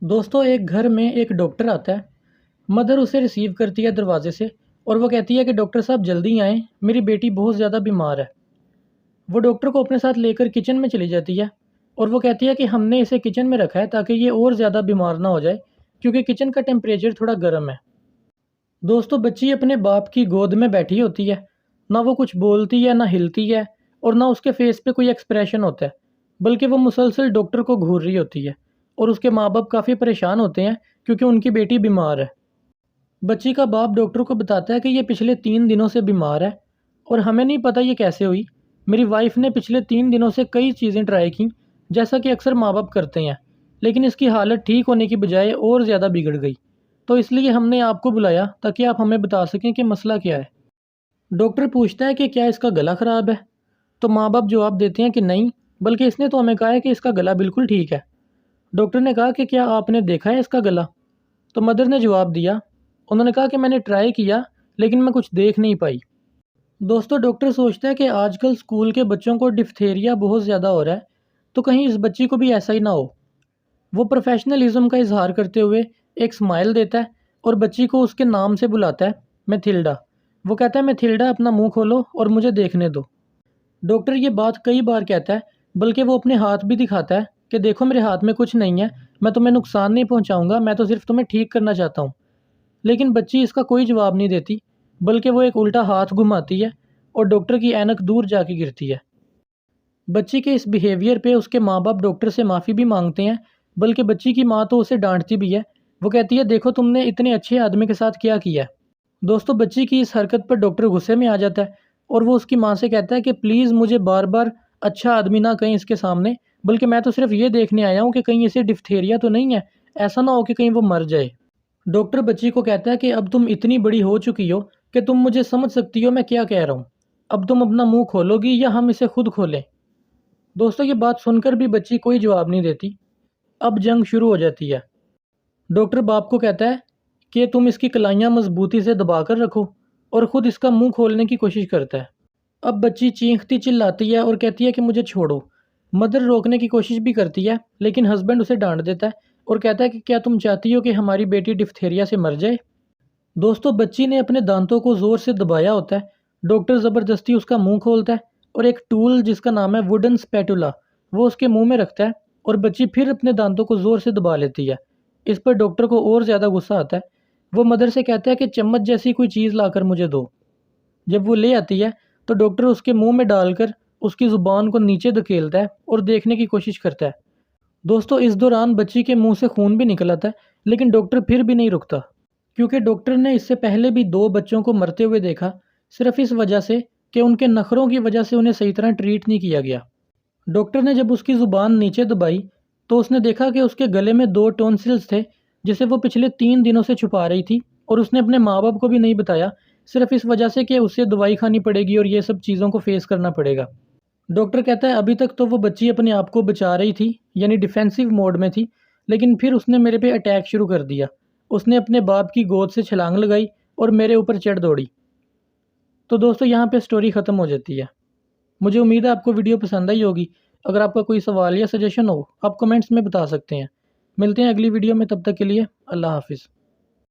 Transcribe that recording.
دوستوں ایک گھر میں ایک ڈاکٹر آتا ہے۔ مدر اسے ریسیو کرتی ہے دروازے سے اور وہ کہتی ہے کہ ڈاکٹر صاحب جلدی آئیں، میری بیٹی بہت زیادہ بیمار ہے۔ وہ ڈاکٹر کو اپنے ساتھ لے کر کچن میں چلی جاتی ہے اور وہ کہتی ہے کہ ہم نے اسے کچن میں رکھا ہے تاکہ یہ اور زیادہ بیمار نہ ہو جائے، کیونکہ کچن کا ٹیمپریچر تھوڑا گرم ہے۔ دوستوں بچی اپنے باپ کی گود میں بیٹھی ہوتی ہے، نہ وہ کچھ بولتی ہے نہ ہلتی ہے اور نہ اس کے فیس پہ کوئی ایکسپریشن ہوتا ہے، بلکہ وہ مسلسل ڈاکٹر کو گھور رہی ہوتی ہے اور اس کے ماں باپ کافی پریشان ہوتے ہیں کیونکہ ان کی بیٹی بیمار ہے۔ بچی کا باپ ڈاکٹر کو بتاتا ہے کہ یہ پچھلے 3 دنوں سے بیمار ہے اور ہمیں نہیں پتہ یہ کیسے ہوئی۔ میری وائف نے پچھلے 3 دنوں سے کئی چیزیں ٹرائی کیں جیسا کہ اکثر ماں باپ کرتے ہیں، لیکن اس کی حالت ٹھیک ہونے کی بجائے اور زیادہ بگڑ گئی، تو اس لیے ہم نے آپ کو بلایا تاکہ آپ ہمیں بتا سکیں کہ مسئلہ کیا ہے۔ ڈاکٹر پوچھتا ہے کہ کیا اس کا گلا خراب ہے، تو ماں باپ جواب دیتے ہیں کہ نہیں، بلکہ اس نے تو ہمیں کہا ہے کہ اس کا گلا بالکل ٹھیک ہے۔ ڈاکٹر نے کہا کہ کیا آپ نے دیکھا ہے اس کا گلا؟ تو مدر نے جواب دیا، انہوں نے کہا کہ میں نے ٹرائی کیا لیکن میں کچھ دیکھ نہیں پائی۔ دوستو ڈاکٹر سوچتا ہے کہ آج کل اسکول کے بچوں کو ڈفتھیریا بہت زیادہ ہو رہا ہے، تو کہیں اس بچی کو بھی ایسا ہی نہ ہو۔ وہ پروفیشنلزم کا اظہار کرتے ہوئے ایک سمائل دیتا ہے اور بچی کو اس کے نام سے بلاتا ہے، میتھلڈا۔ وہ کہتا ہے میتھلڈا اپنا منہ کھولو اور مجھے دیکھنے دو۔ ڈاکٹر یہ بات کئی بار کہتا ہے، بلکہ وہ اپنے ہاتھ بھی دکھاتا ہے کہ دیکھو میرے ہاتھ میں کچھ نہیں ہے، میں تمہیں نقصان نہیں پہنچاؤں گا، میں تو صرف تمہیں ٹھیک کرنا چاہتا ہوں۔ لیکن بچی اس کا کوئی جواب نہیں دیتی، بلکہ وہ ایک الٹا ہاتھ گھماتی ہے اور ڈاکٹر کی اینک دور جا کے گرتی ہے۔ بچی کے اس بیہیویئر پہ اس کے ماں باپ ڈاکٹر سے معافی بھی مانگتے ہیں، بلکہ بچی کی ماں تو اسے ڈانٹتی بھی ہے۔ وہ کہتی ہے دیکھو تم نے اتنے اچھے آدمی کے ساتھ کیا ہے۔ دوستو بچی کی اس حرکت پر ڈاکٹر غصے میں آ جاتا ہے اور وہ اس کی ماں سے کہتا ہے کہ پلیز مجھے بار بار اچھا آدمی نہ کہیں اس کے سامنے، بلکہ میں تو صرف یہ دیکھنے آیا ہوں کہ کہیں اسے ڈفتھیریا تو نہیں ہے، ایسا نہ ہو کہ کہیں وہ مر جائے۔ ڈاکٹر بچی کو کہتا ہے کہ اب تم اتنی بڑی ہو چکی ہو کہ تم مجھے سمجھ سکتی ہو میں کیا کہہ رہا ہوں، اب تم اپنا منہ کھولو گی یا ہم اسے خود کھولیں؟ دوستو یہ بات سن کر بھی بچی کوئی جواب نہیں دیتی۔ اب جنگ شروع ہو جاتی ہے۔ ڈاکٹر باپ کو کہتا ہے کہ تم اس کی کلائیاں مضبوطی سے دبا کر رکھو اور خود اس کا منہ کھولنے کی کوشش کرتا ہے۔ اب بچی چیختی چلاتی ہے اور کہتی ہے کہ مجھے چھوڑو۔ مدر روکنے کی کوشش بھی کرتی ہے، لیکن ہسبینڈ اسے ڈانٹ دیتا ہے اور کہتا ہے کہ کیا تم چاہتی ہو کہ ہماری بیٹی ڈفتھیریا سے مر جائے؟ دوستو بچی نے اپنے دانتوں کو زور سے دبایا ہوتا ہے، ڈاکٹر زبردستی اس کا منہ کھولتا ہے اور ایک ٹول جس کا نام ہے ووڈن سپیٹولا وہ اس کے منہ میں رکھتا ہے اور بچی پھر اپنے دانتوں کو زور سے دبا لیتی ہے۔ اس پر ڈاکٹر کو اور زیادہ غصہ آتا ہے۔ وہ مدر سے کہتا ہے کہ چمچ جیسی کوئی چیز لا کر مجھے دو۔ جب وہ لے آتی ہے تو ڈاکٹر اس کے منہ میں ڈال کر اس کی زبان کو نیچے دھکیلتا ہے اور دیکھنے کی کوشش کرتا ہے۔ دوستو اس دوران بچی کے منہ سے خون بھی نکل آتا ہے، لیکن ڈاکٹر پھر بھی نہیں رکتا، کیونکہ ڈاکٹر نے اس سے پہلے بھی 2 بچوں کو مرتے ہوئے دیکھا، صرف اس وجہ سے کہ ان کے نخروں کی وجہ سے انہیں صحیح طرح ٹریٹ نہیں کیا گیا۔ ڈاکٹر نے جب اس کی زبان نیچے دبائی تو اس نے دیکھا کہ اس کے گلے میں 2 ٹونسلز تھے جسے وہ پچھلے 3 دنوں سے چھپا رہی تھی، اور اس نے اپنے ماں باپ کو بھی نہیں بتایا، صرف اس وجہ سے کہ اسے دوائی کھانی پڑے گی اور یہ سب چیزوں کو فیس کرنا پڑے گا۔ ڈاکٹر کہتا ہے ابھی تک تو وہ بچی اپنے آپ کو بچا رہی تھی، یعنی ڈیفینسو موڈ میں تھی، لیکن پھر اس نے میرے پہ اٹیک شروع کر دیا۔ اس نے اپنے باپ کی گود سے چھلانگ لگائی اور میرے اوپر چڑھ دوڑی۔ تو دوستو یہاں پہ سٹوری ختم ہو جاتی ہے۔ مجھے امید ہے آپ کو ویڈیو پسند آئی ہوگی۔ اگر آپ کا کوئی سوال یا سجیشن ہو آپ کمنٹس میں بتا سکتے ہیں۔ ملتے ہیں اگلی ویڈیو میں، تب تک کے لیے اللہ حافظ۔